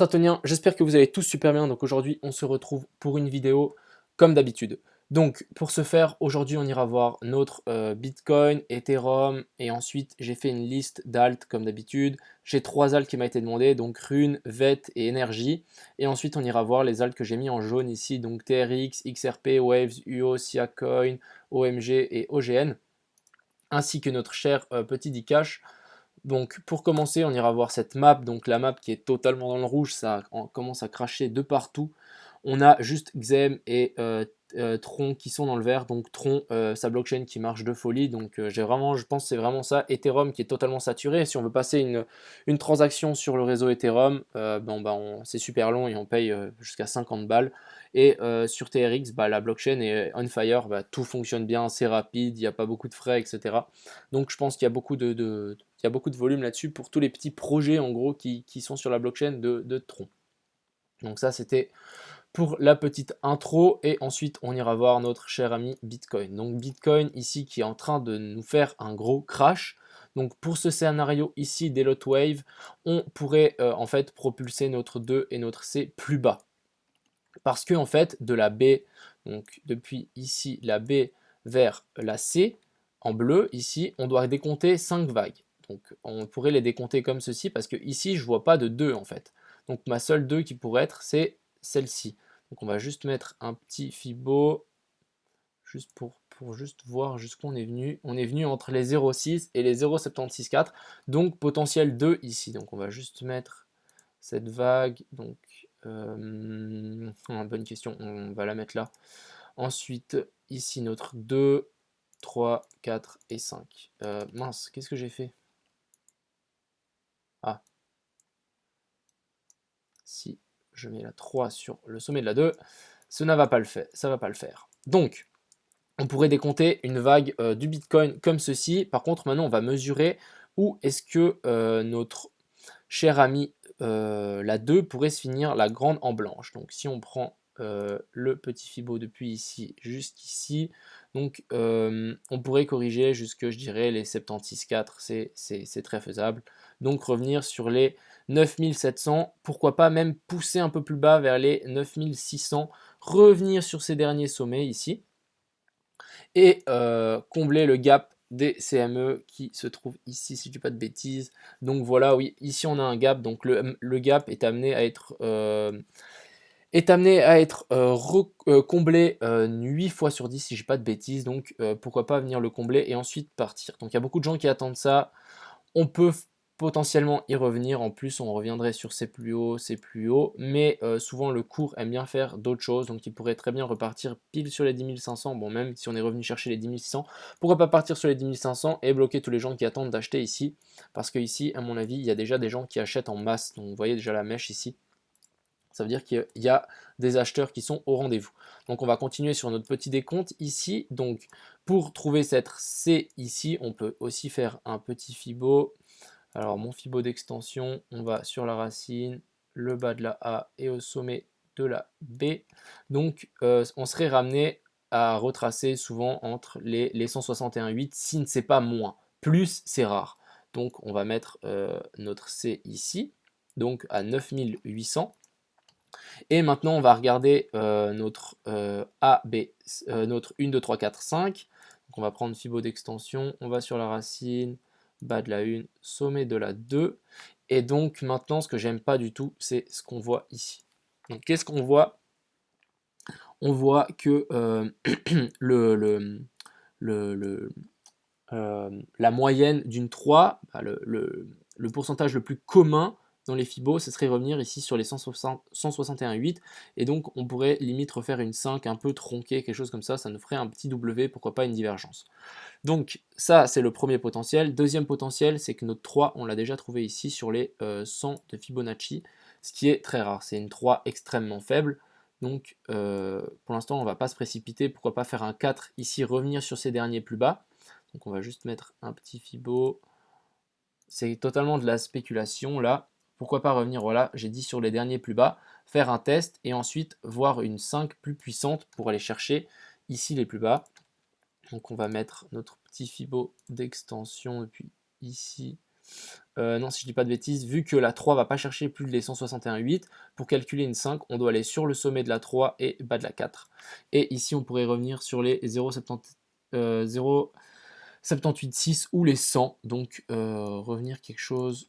Stratoniens, j'espère que vous allez tous super bien. Donc aujourd'hui, on se retrouve pour une vidéo comme d'habitude. Donc pour ce faire, aujourd'hui, on ira voir notre Bitcoin, Ethereum et ensuite j'ai fait une liste d'alt comme d'habitude. J'ai 3 alts qui m'a été demandé, donc Rune, VET et Energy. Et ensuite, on ira voir les alts que j'ai mis en jaune ici, donc TRX, XRP, Waves, UO, Siacoin, OMG et OGN, ainsi que notre cher petit Dcash. Donc pour commencer, on ira voir cette map, donc la map qui est totalement dans le rouge, ça commence à cracher de partout. On a juste Xem et Tron qui sont dans le vert, donc Tron, sa blockchain qui marche de folie, donc je pense que c'est vraiment ça. Ethereum qui est totalement saturé, si on veut passer une transaction sur le réseau Ethereum, c'est super long et on paye jusqu'à 50 balles. Et sur TRX, la blockchain est on fire, tout fonctionne bien, c'est rapide, il n'y a pas beaucoup de frais, etc. Donc je pense qu'il y a beaucoup il y a beaucoup de volume là-dessus pour tous les petits projets en gros qui sont sur la blockchain de Tron. Donc ça c'était pour la petite intro et ensuite on ira voir notre cher ami Bitcoin. Donc Bitcoin ici qui est en train de nous faire un gros crash. Donc pour ce scénario ici d'Elot Wave, on pourrait en fait propulser notre 2 et notre C plus bas. Parce que en fait de la B, donc depuis ici la B vers la C, en bleu ici, on doit décompter 5 vagues. Donc on pourrait les décompter comme ceci parce que ici je vois pas de 2 en fait. Donc ma seule 2 qui pourrait être c'est celle-ci. Donc on va juste mettre un petit Fibo juste pour juste voir jusqu'où on est venu. On est venu entre les 0,6 et les 0,764. Donc potentiel 2 ici. Donc on va juste mettre cette vague. Donc bonne question, on va la mettre là. Ensuite ici notre 2, 3, 4 et 5. Mince, qu'est-ce que j'ai fait? Ah, si je mets la 3 sur le sommet de la 2, ça ne va pas le faire. Ça va pas le faire. Donc, on pourrait décompter une vague du Bitcoin comme ceci. Par contre, maintenant, on va mesurer où est-ce que notre cher ami la 2 pourrait se finir la grande en blanche. Donc, si on prend le petit Fibo depuis ici jusqu'ici, donc on pourrait corriger jusque, je dirais, les 76,4, c'est très faisable. Donc revenir sur les 9700, pourquoi pas même pousser un peu plus bas vers les 9600, revenir sur ces derniers sommets ici, et combler le gap des CME qui se trouve ici, si je ne dis pas de bêtises. Donc voilà, oui, ici on a un gap, donc le gap est amené à être comblé 8 fois sur 10 si je dis pas de bêtises, donc pourquoi pas venir le combler et ensuite partir. Donc il y a beaucoup de gens qui attendent ça, on peut potentiellement y revenir, en plus on reviendrait sur ces plus hauts, mais souvent le cours aime bien faire d'autres choses, donc il pourrait très bien repartir pile sur les 10 500, bon même si on est revenu chercher les 10 600, pourquoi pas partir sur les 10 500 et bloquer tous les gens qui attendent d'acheter ici, parce que ici à mon avis il y a déjà des gens qui achètent en masse, donc vous voyez déjà la mèche ici. Ça veut dire qu'il y a des acheteurs qui sont au rendez-vous. Donc on va continuer sur notre petit décompte ici. Donc pour trouver cette C ici, on peut aussi faire un petit Fibo. Alors mon Fibo d'extension, on va sur la racine, le bas de la A et au sommet de la B. Donc on serait ramené à retracer souvent entre les 161,8 si ce n'est pas moins. Plus c'est rare. Donc on va mettre notre C ici, donc à 9800. Et maintenant, on va regarder notre A, B, notre 1, 2, 3, 4, 5. Donc on va prendre Fibo d'extension, on va sur la racine, bas de la 1, sommet de la 2. Et donc maintenant, ce que j'aime pas du tout, c'est ce qu'on voit ici. Donc qu'est-ce qu'on voit? On voit que la moyenne d'une 3, le pourcentage le plus commun dans les Fibos, ce serait revenir ici sur les 161,8 et donc on pourrait limite refaire une 5 un peu tronquée, quelque chose comme ça nous ferait un petit W, pourquoi pas une divergence. Donc ça c'est le premier potentiel. Deuxième potentiel, c'est que notre 3, on l'a déjà trouvé ici sur les 100 de Fibonacci, ce qui est très rare, c'est une 3 extrêmement faible. Donc pour l'instant on ne va pas se précipiter, pourquoi pas faire un 4 ici, revenir sur ces derniers plus bas. Donc on va juste mettre un petit Fibo. C'est totalement de la spéculation là. Pourquoi pas revenir, voilà, j'ai dit sur les derniers plus bas, faire un test et ensuite voir une 5 plus puissante pour aller chercher ici les plus bas. Donc on va mettre notre petit Fibo d'extension depuis ici Non, si je dis pas de bêtises, vu que la 3 va pas chercher plus de les 161,8, pour calculer une 5, on doit aller sur le sommet de la 3 et bas de la 4. Et ici, on pourrait revenir sur les 0,78,6 ou les 100, donc revenir quelque chose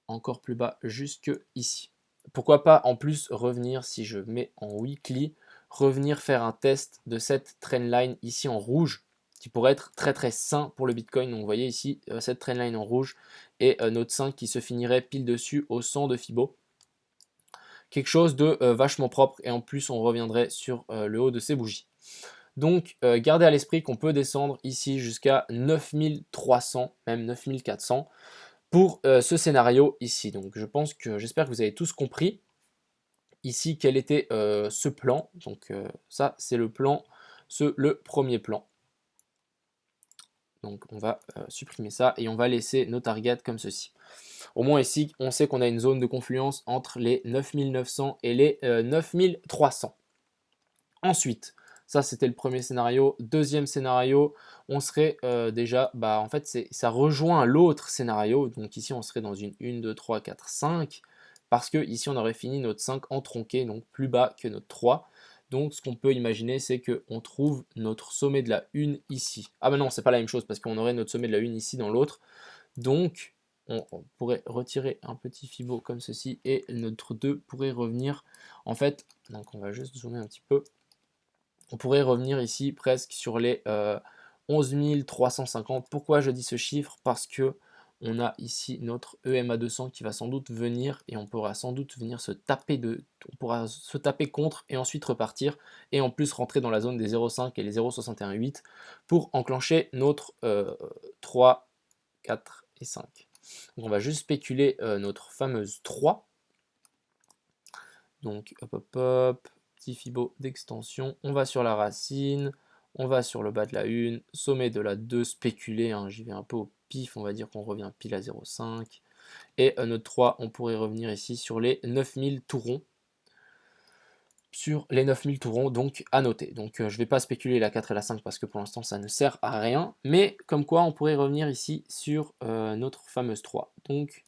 encore plus bas jusque ici. Pourquoi pas en plus revenir, si je mets en weekly, revenir faire un test de cette trendline ici en rouge, qui pourrait être très très sain pour le Bitcoin. Donc vous voyez ici cette trendline en rouge et notre 5 qui se finirait pile dessus au 100 de Fibo. Quelque chose de vachement propre et en plus on reviendrait sur le haut de ces bougies. Donc gardez à l'esprit qu'on peut descendre ici jusqu'à 9300, même 9400 pour ce scénario ici. Donc j'espère que vous avez tous compris ici quel était ce plan. Donc ça c'est le plan, le premier plan. Donc on va supprimer ça et on va laisser nos targets comme ceci. Au moins ici on sait qu'on a une zone de confluence entre les 9900 et les 9300. Ensuite, ça c'était le premier scénario. Deuxième scénario, on serait déjà, en fait ça rejoint l'autre scénario. Donc ici on serait dans une 1, 2, 3, 4, 5. Parce que ici on aurait fini notre 5 en tronqué, donc plus bas que notre 3. Donc ce qu'on peut imaginer c'est qu'on trouve notre sommet de la 1 ici. Ah ben non, c'est pas la même chose parce qu'on aurait notre sommet de la 1 ici dans l'autre. Donc on pourrait retirer un petit Fibo comme ceci et notre 2 pourrait revenir. En fait, donc on va juste zoomer un petit peu. On pourrait revenir ici presque sur les 11 350. Pourquoi je dis ce chiffre? Parce que on a ici notre EMA 200 qui va sans doute venir et on pourra sans doute venir on pourra se taper contre et ensuite repartir et en plus rentrer dans la zone des 0,5 et les 0,618 pour enclencher notre 3, 4 et 5. Donc on va juste spéculer notre fameuse 3. Donc hop hop hop, petit Fibo d'extension, on va sur la racine, on va sur le bas de la 1, sommet de la 2, spéculé, hein, j'y vais un peu au pif, on va dire qu'on revient pile à 0,5. Et notre 3, on pourrait revenir ici sur les 9000 tourons. Sur les 9000 tourons, donc à noter. Donc je ne vais pas spéculer la 4 et la 5 parce que pour l'instant ça ne sert à rien. Mais comme quoi on pourrait revenir ici sur notre fameuse 3. Donc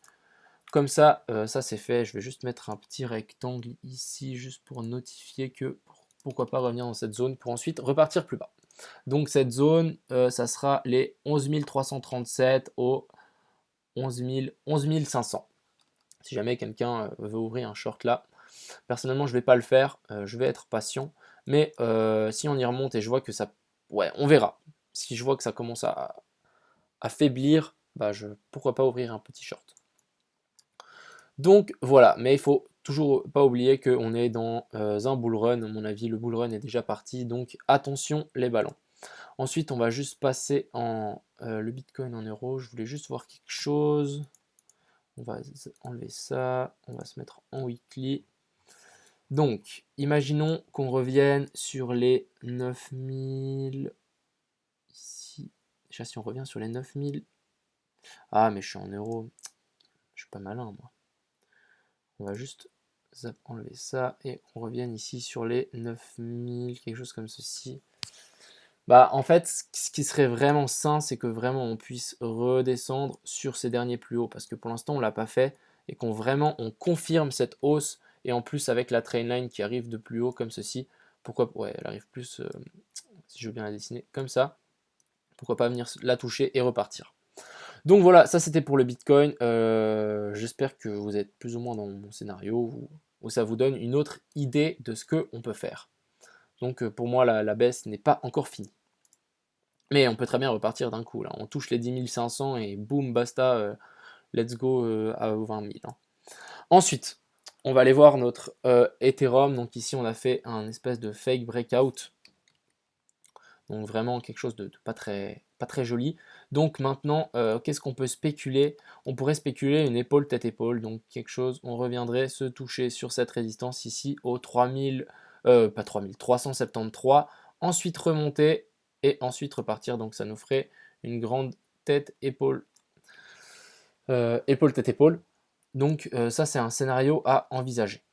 comme ça, ça c'est fait. Je vais juste mettre un petit rectangle ici, juste pour notifier que pourquoi pas revenir dans cette zone pour ensuite repartir plus bas. Donc cette zone, ça sera les 11 337 au 11 500. Si jamais quelqu'un veut ouvrir un short là. Personnellement, je ne vais pas le faire. Je vais être patient. Mais si on y remonte et je vois que ça... Ouais, on verra. Si je vois que ça commence à faiblir, pourquoi pas ouvrir un petit short. Donc voilà, mais il faut toujours pas oublier qu'on est dans un bull run. À mon avis, le bull run est déjà parti, donc attention les ballons. Ensuite, on va juste passer en le Bitcoin en euros. Je voulais juste voir quelque chose. On va enlever ça, on va se mettre en weekly. Donc, imaginons qu'on revienne sur les 9000. Ici, déjà si on revient sur les 9000. Ah, mais je suis en euros. Je suis pas malin, moi. On va juste enlever ça et on revient ici sur les 9000, quelque chose comme ceci. En fait, ce qui serait vraiment sain, c'est que vraiment on puisse redescendre sur ces derniers plus hauts parce que pour l'instant on l'a pas fait et qu'on vraiment on confirme cette hausse et en plus avec la trainline qui arrive de plus haut comme ceci, pourquoi, ouais, elle arrive plus, si je veux bien la dessiner comme ça, pourquoi pas venir la toucher et repartir. Donc voilà, ça c'était pour le Bitcoin. J'espère que vous êtes plus ou moins dans mon scénario où ça vous donne une autre idée de ce qu'on peut faire. Donc pour moi, la baisse n'est pas encore finie. Mais on peut très bien repartir d'un coup. Là. On touche les 10 500 et boum, basta, let's go à 20 000. Hein. Ensuite, on va aller voir notre Ethereum. Donc ici, on a fait un espèce de fake breakout. Donc vraiment quelque chose de pas très joli. Donc maintenant, qu'est-ce qu'on peut spéculer? On pourrait spéculer une épaule tête-épaule. Donc quelque chose, on reviendrait se toucher sur cette résistance ici au 3000, pas 3000, 373. Ensuite remonter et ensuite repartir. Donc ça nous ferait une grande tête-épaule. Épaule tête-épaule. Donc ça c'est un scénario à envisager.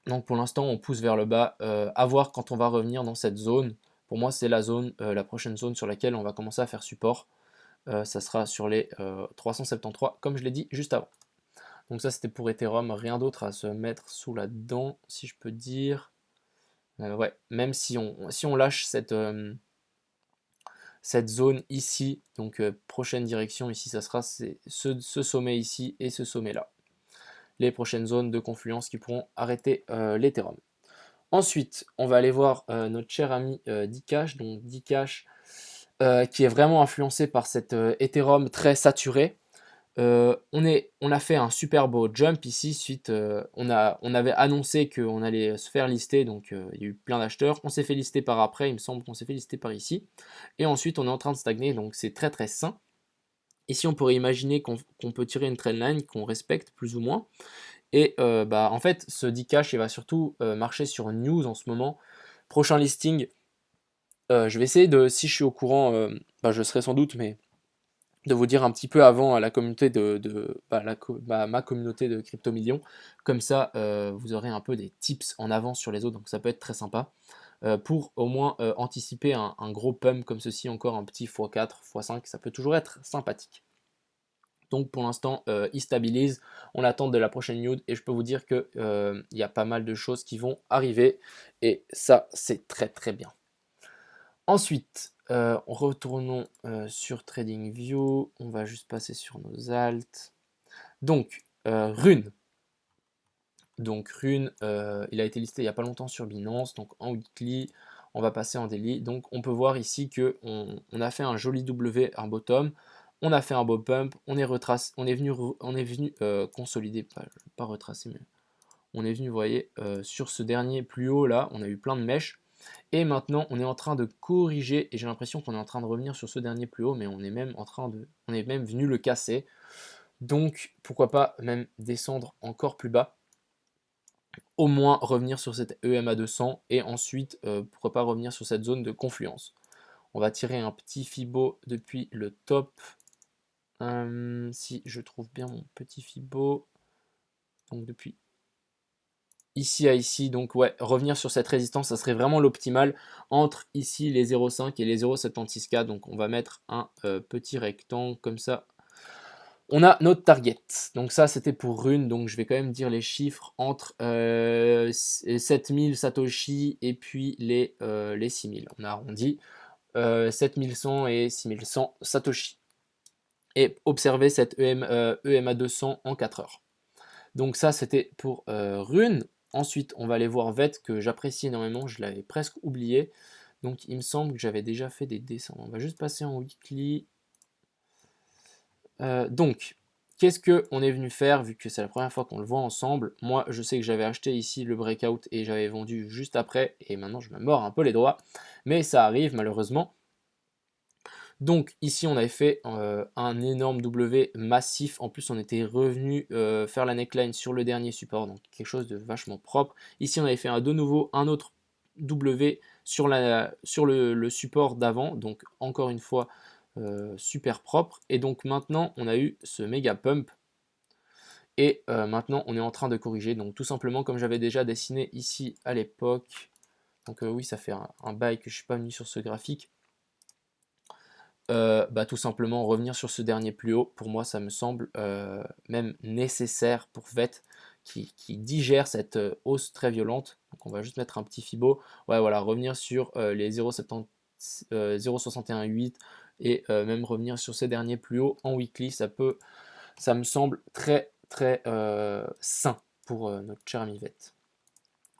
Donc pour l'instant on pousse vers le bas. À voir quand on va revenir dans cette zone. Pour moi, c'est la prochaine zone sur laquelle on va commencer à faire support. ça sera sur les 373 comme je l'ai dit juste avant. Donc ça c'était pour Ethereum, rien d'autre à se mettre sous la dent si je peux dire. Ouais, même si on lâche cette zone ici, donc prochaine direction ici, ça sera ce sommet ici et ce sommet là. Les prochaines zones de confluence qui pourront arrêter l'Ethereum. Ensuite, on va aller voir notre cher ami Dcash, donc Dcash qui est vraiment influencé par cet Ethereum très saturé. On a fait un super beau jump ici, suite, on avait annoncé qu'on allait se faire lister, donc il y a eu plein d'acheteurs. On s'est fait lister par après, il me semble qu'on s'est fait lister par ici. Et ensuite, on est en train de stagner, donc c'est très très sain. Ici, on pourrait imaginer qu'on peut tirer une trendline qu'on respecte plus ou moins. Et en fait, ce Dcash, il va surtout marcher sur news en ce moment. Prochain listing, je vais essayer de, si je suis au courant, je serai sans doute, mais de vous dire un petit peu avant à la communauté ma communauté de Crypto Millions. Comme ça, vous aurez un peu des tips en avance sur les autres, donc ça peut être très sympa. Pour au moins anticiper un gros pump comme ceci, encore un petit x4, x5, ça peut toujours être sympathique. Donc pour l'instant, il stabilise, on attend de la prochaine news et je peux vous dire qu'il y a pas mal de choses qui vont arriver et ça c'est très très bien. Ensuite, retournons sur TradingView, on va juste passer sur nos alts. Donc Rune. Donc Rune, il a été listé il n'y a pas longtemps sur Binance, donc en weekly, on va passer en daily. Donc on peut voir ici que on a fait un joli W, un bottom, on a fait un beau pump, on est venu consolider, pas retracer, mais on est venu, vous voyez, sur ce dernier plus haut là, on a eu plein de mèches. Et maintenant, on est en train de corriger, et j'ai l'impression qu'on est en train de revenir sur ce dernier plus haut, mais on est même venu le casser. Donc, pourquoi pas même descendre encore plus bas, au moins revenir sur cette EMA 200, et ensuite, pourquoi pas revenir sur cette zone de confluence. On va tirer un petit Fibo depuis le top. Si je trouve bien mon petit Fibo, donc depuis ici à ici, donc ouais, revenir sur cette résistance, ça serait vraiment l'optimal entre ici les 0,5 et les 0,76K. Donc on va mettre un petit rectangle comme ça. On a notre target. Donc ça c'était pour Rune, donc je vais quand même dire les chiffres entre 7000 Satoshi et puis les 6000. On a arrondi 7100 et 6100 Satoshi. Et observez cette EMA 200 en 4 heures. Donc ça c'était pour Rune. Ensuite, on va aller voir VET que j'apprécie énormément, je l'avais presque oublié. Donc il me semble que j'avais déjà fait des dessins. On va juste passer en weekly. Donc, qu'est-ce qu'on est venu faire, vu que c'est la première fois qu'on le voit ensemble. Moi, je sais que j'avais acheté ici le breakout et j'avais vendu juste après. Et maintenant, je me mords un peu les doigts. Mais ça arrive malheureusement. Donc ici on avait fait un énorme W massif, en plus on était revenu faire la neckline sur le dernier support, donc quelque chose de vachement propre. Ici on avait fait de nouveau un autre W sur le support d'avant, donc encore une fois super propre. Et donc maintenant on a eu ce méga pump. Et maintenant on est en train de corriger, donc tout simplement comme j'avais déjà dessiné ici à l'époque. Donc oui, ça fait un bail que je ne suis pas venu sur ce graphique. Tout simplement revenir sur ce dernier plus haut, pour moi ça me semble même nécessaire pour VET qui digère cette hausse très violente. Donc on va juste mettre un petit Fibo, ouais voilà, revenir sur les 0,618 et même revenir sur ces derniers plus hauts en weekly, ça me semble très très sain pour notre cher ami VET.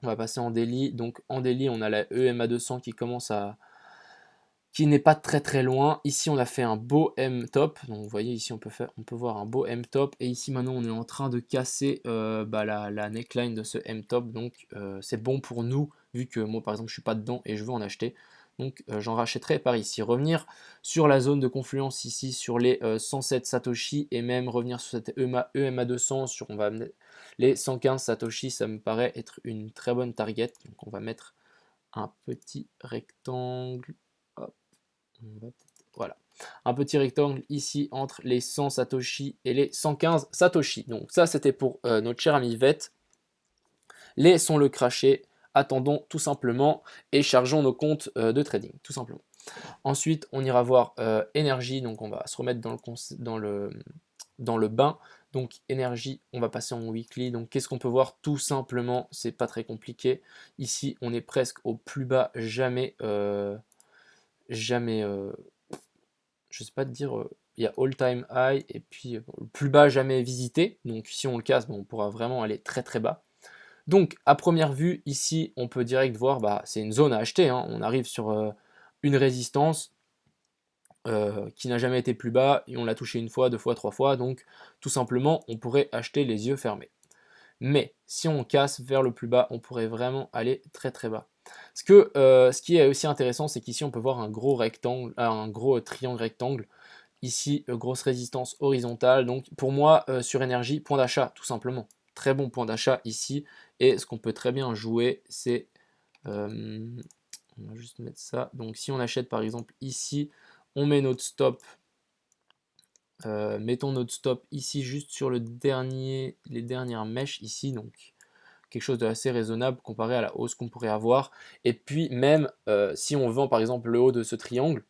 On va passer en daily, donc en daily on a la EMA 200 qui n'est pas très très loin. Ici on a fait un beau M-top, donc vous voyez ici on peut voir un beau M-top, et ici maintenant on est en train de casser la neckline de ce M-top, donc c'est bon pour nous, vu que moi par exemple je suis pas dedans et je veux en acheter, donc j'en rachèterai par ici. Revenir sur la zone de confluence ici sur les 107 Satoshi, et même revenir sur cette EMA 200 sur les 115 Satoshi, ça me paraît être une très bonne target. Donc on va mettre un petit rectangle. Voilà, un petit rectangle ici entre les 100 Satoshi et les 115 Satoshi. Donc ça c'était pour notre cher ami VET. Laissons-le cracher, attendons tout simplement et chargeons nos comptes de trading, tout simplement. Ensuite, on ira voir énergie, donc on va se remettre dans le bain. Donc énergie, on va passer en weekly. Donc qu'est-ce qu'on peut voir? Tout simplement, c'est pas très compliqué. Ici, on est presque au plus bas, jamais, jamais, je sais pas te dire, il y a all time high et puis le plus bas jamais visité. Donc si on le casse, bon, on pourra vraiment aller très très bas. Donc à première vue, ici, on peut direct voir, bah, c'est une zone à acheter, hein. On arrive sur une résistance qui n'a jamais été plus bas et on l'a touché une fois, deux fois, trois fois. Donc tout simplement, on pourrait acheter les yeux fermés. Mais si on casse vers le plus bas, on pourrait vraiment aller très très bas. Ce qui est aussi intéressant, c'est qu'ici on peut voir un gros rectangle, un gros triangle rectangle. Ici, grosse résistance horizontale. Donc pour moi, sur énergie, point d'achat, tout simplement. Très bon point d'achat ici. Et ce qu'on peut très bien jouer, c'est... on va juste mettre ça. Donc si on achète par exemple ici, on met notre stop. Mettons notre stop ici, juste sur les dernières mèches ici. Donc quelque chose de assez raisonnable comparé à la hausse qu'on pourrait avoir. Et puis même si on vend par exemple le haut de ce triangle,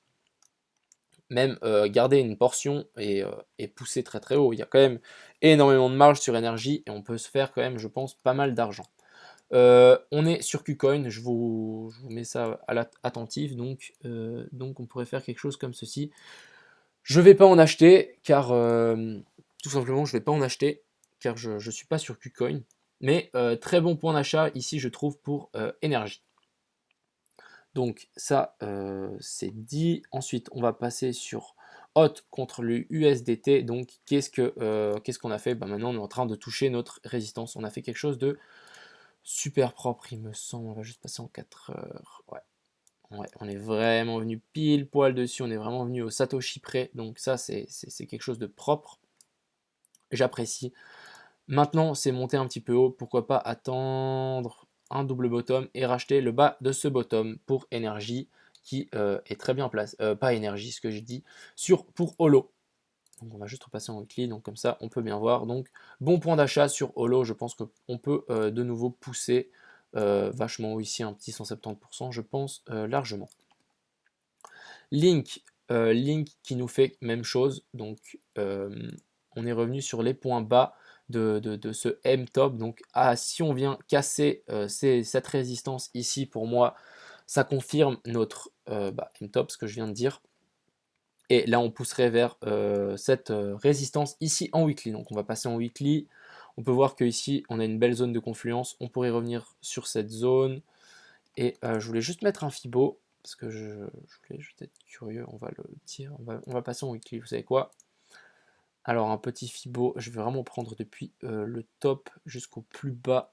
même garder une portion et pousser très très haut. Il y a quand même énormément de marge sur énergie et on peut se faire quand même, je pense, pas mal d'argent. On est sur KuCoin, je vous mets ça à l'attentif, donc on pourrait faire quelque chose comme ceci. Je ne vais pas en acheter car tout simplement je ne vais pas en acheter car je ne suis pas sur KuCoin. Mais très bon point d'achat ici je trouve pour énergie. Donc ça, c'est dit. Ensuite, on va passer sur HOT contre le USDT. Donc qu'est-ce qu'on a fait? Bah, maintenant, on est en train de toucher notre résistance. On a fait quelque chose de super propre, il me semble. On va juste passer en 4 heures. Ouais. Ouais, on est vraiment venu pile poil dessus. On est vraiment venu au Satoshi près. Donc ça, c'est quelque chose de propre. J'apprécie. Maintenant, c'est monté un petit peu haut. Pourquoi pas attendre un double bottom et racheter le bas de ce bottom pour énergie qui est très bien placé. Pas énergie, ce que j'ai dit, pour Holo. Donc on va juste repasser en weekly, donc comme ça on peut bien voir. Donc bon point d'achat sur Holo, je pense qu'on peut de nouveau pousser vachement haut ici, un petit 170%, je pense largement. Link, Link qui nous fait même chose, donc on est revenu sur les points bas de ce M-top. Donc si on vient casser cette résistance ici, pour moi, ça confirme notre M-top, ce que je viens de dire. Et là, on pousserait vers cette résistance ici en weekly. Donc on va passer en weekly. On peut voir qu'ici, on a une belle zone de confluence. On pourrait revenir sur cette zone. Et je voulais juste mettre un Fibo, parce que je voulais juste être curieux. On va le dire. On va passer en weekly. Vous savez quoi? Alors un petit Fibo, je vais vraiment prendre depuis le top jusqu'au plus bas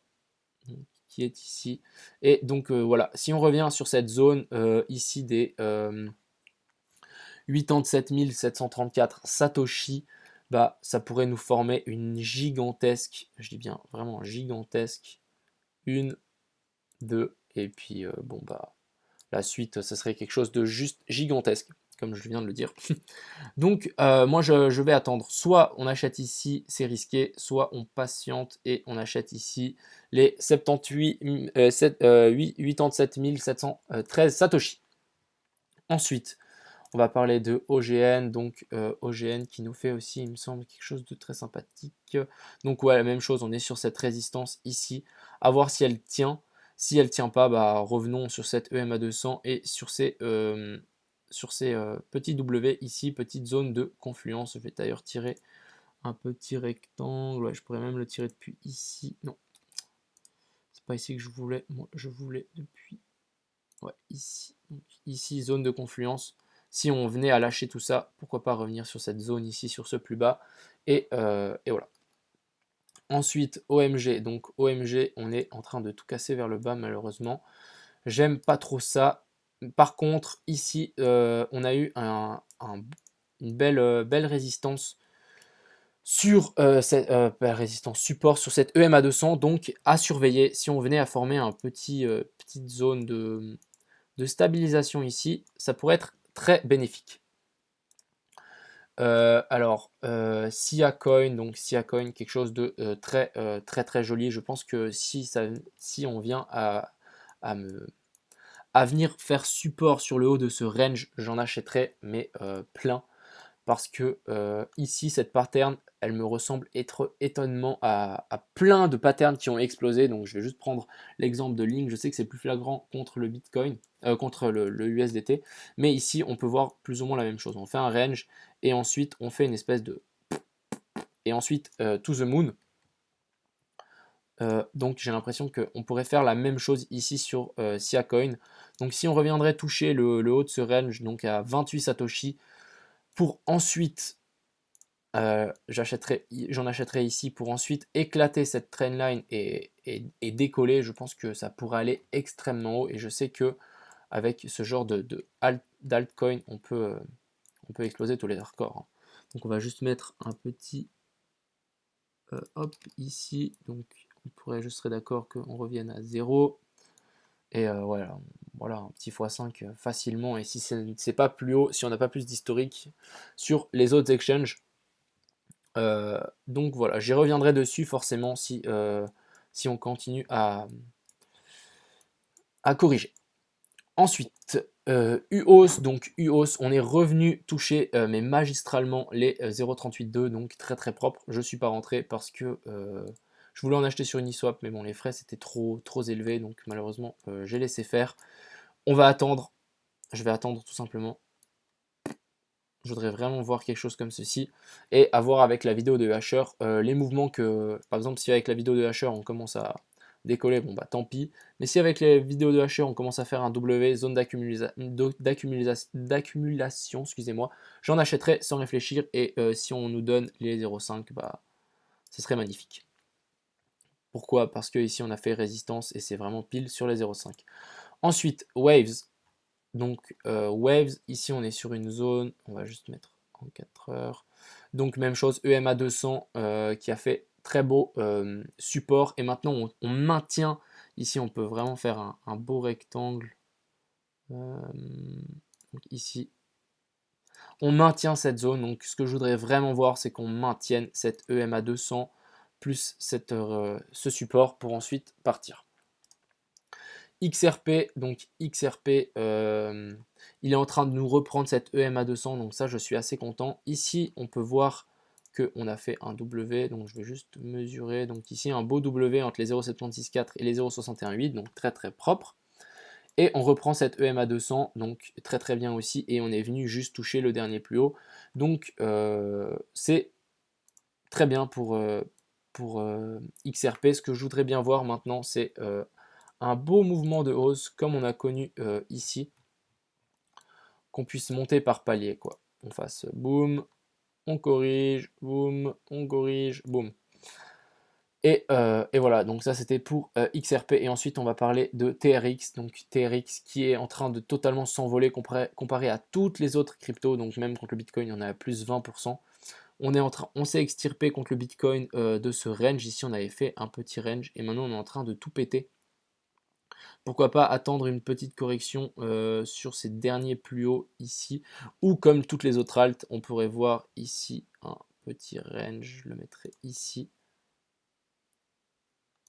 qui est ici. Et donc voilà, si on revient sur cette zone ici des 87 734 Satoshi, bah, ça pourrait nous former une gigantesque, je dis bien vraiment gigantesque, une, deux, et puis bon bah la suite, ça serait quelque chose de juste gigantesque, comme je viens de le dire. Donc moi je vais attendre, soit on achète ici, c'est risqué, soit on patiente et on achète ici les 87 713 Satoshi. Ensuite, on va parler de OGN, donc OGN qui nous fait aussi, il me semble, quelque chose de très sympathique. Donc ouais, la même chose, on est sur cette résistance ici, à voir si elle tient. Si elle ne tient pas, bah, revenons sur cette EMA 200 et sur ces petits W ici, petite zone de confluence. Je vais d'ailleurs tirer un petit rectangle, ouais, je pourrais même le tirer depuis ici. Non, c'est pas ici que je voulais, moi je voulais depuis, ouais, ici. Donc, ici, zone de confluence. Si on venait à lâcher tout ça, pourquoi pas revenir sur cette zone ici, sur ce plus bas. Et voilà. Ensuite, OMG. Donc OMG, on est en train de tout casser vers le bas malheureusement. J'aime pas trop ça. Par contre, ici, on a eu une belle résistance sur cette résistance support sur cette EMA 200. Donc à surveiller si on venait à former un petite zone de stabilisation ici, ça pourrait être très bénéfique. Alors, Sia Coin, donc Sia Coin, quelque chose de très joli. Je pense que si on vient à à venir faire support sur le haut de ce range, j'en achèterai mais plein. Parce que ici, cette pattern, elle me ressemble être étonnement à plein de patterns qui ont explosé. Donc, je vais juste prendre l'exemple de Link. Je sais que c'est plus flagrant contre le Bitcoin, contre le USDT. Mais ici, on peut voir plus ou moins la même chose. On fait un range et ensuite, on fait une espèce de... Et ensuite, to the moon. Donc, j'ai l'impression qu'on pourrait faire la même chose ici sur Siacoin. Donc, si on reviendrait toucher le haut de ce range, donc à 28 Satoshi, pour ensuite j'en achèterai ici pour ensuite éclater cette trendline et décoller. Je pense que ça pourrait aller extrêmement haut et je sais que avec ce genre d'altcoin, on peut exploser tous les records. Donc on va juste mettre un petit hop ici. Donc on pourrait, je serais d'accord qu'on revienne à 0. Et voilà, un petit x5 facilement. Et si c'est pas plus haut, si on n'a pas plus d'historique sur les autres exchanges, donc voilà, j'y reviendrai dessus forcément si on continue à corriger. Ensuite, UOS, donc UOS, on est revenu toucher mais magistralement les 0,382, donc très très propre. Je suis pas rentré parce que je voulais en acheter sur Uniswap, mais bon, les frais c'était trop élevé, donc malheureusement j'ai laissé faire. On va attendre, je vais attendre tout simplement. Je voudrais vraiment voir quelque chose comme ceci et avoir avec la vidéo de Hasher les mouvements que, par exemple, si avec la vidéo de Hasher on commence à décoller, bon bah tant pis. Mais si avec les vidéos de Hasher on commence à faire un W, zone d'accumulation, excusez-moi, j'en achèterai sans réfléchir et si on nous donne les 0,5, bah ce serait magnifique. Pourquoi? Parce que ici on a fait résistance et c'est vraiment pile sur les 0,5. Ensuite, Waves. Donc Waves, ici on est sur une zone, on va juste mettre en 4 heures. Donc même chose, EMA 200 qui a fait très beau support. Et maintenant on maintient, ici on peut vraiment faire un beau rectangle. Donc ici, on maintient cette zone. Donc ce que je voudrais vraiment voir, c'est qu'on maintienne cette EMA 200 plus ce support pour ensuite partir. XRP, donc XRP, il est en train de nous reprendre cette EMA 200, donc ça je suis assez content. Ici on peut voir qu'on a fait un W, donc je vais juste mesurer, donc ici un beau W entre les 0,764 et les 0,618, donc très très propre. Et on reprend cette EMA 200, donc très très bien aussi, et on est venu juste toucher le dernier plus haut. Donc c'est très bien pour XRP. Ce que je voudrais bien voir maintenant, c'est un beau mouvement de hausse comme on a connu ici, qu'on puisse monter par palier, quoi. On fasse boum, on corrige, boum, on corrige, boum. Et voilà, donc ça c'était pour XRP. Et ensuite on va parler de TRX, donc TRX qui est en train de totalement s'envoler comparé à toutes les autres cryptos, donc même contre le Bitcoin on est à plus 20%. On s'est extirpé contre le Bitcoin de ce range. Ici on avait fait un petit range et maintenant on est en train de tout péter. Pourquoi pas attendre une petite correction sur ces derniers plus hauts ici, ou comme toutes les autres alts, on pourrait voir ici un petit range, je le mettrai ici.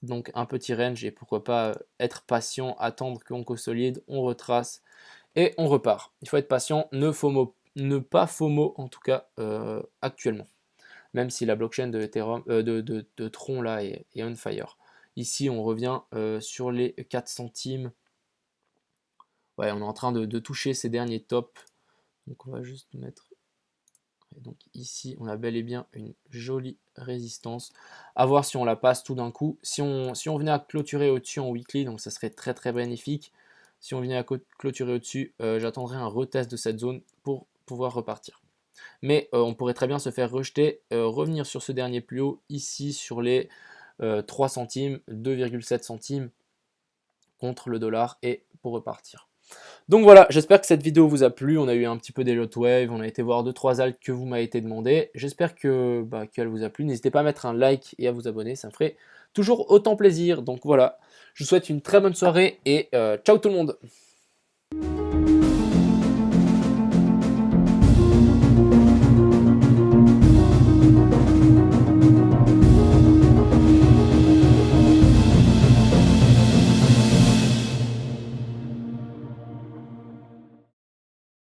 Donc un petit range et pourquoi pas être patient, attendre qu'on consolide, on retrace et on repart. Il faut être patient, ne pas FOMO en tout cas actuellement, même si la blockchain de Ethereum, de Tron là est on fire. Ici on revient sur les 4 centimes. Ouais, on est en train de toucher ces derniers tops. Donc on va juste mettre... Et donc ici, on a bel et bien une jolie résistance. À voir si on la passe tout d'un coup. Si on venait à clôturer au-dessus en weekly, donc ça serait très très bénéfique. Si on venait à clôturer au-dessus, j'attendrai un retest de cette zone pour pouvoir repartir. Mais on pourrait très bien se faire rejeter, revenir sur ce dernier plus haut, ici sur les 3 centimes, 2,7 centimes contre le dollar et pour repartir. Donc voilà, j'espère que cette vidéo vous a plu. On a eu un petit peu des lot wave, on a été voir 2-3 alts que vous m'avez été demandé. J'espère qu'elle vous a plu. N'hésitez pas à mettre un like et à vous abonner, ça me ferait toujours autant plaisir. Donc voilà, je vous souhaite une très bonne soirée et ciao tout le monde.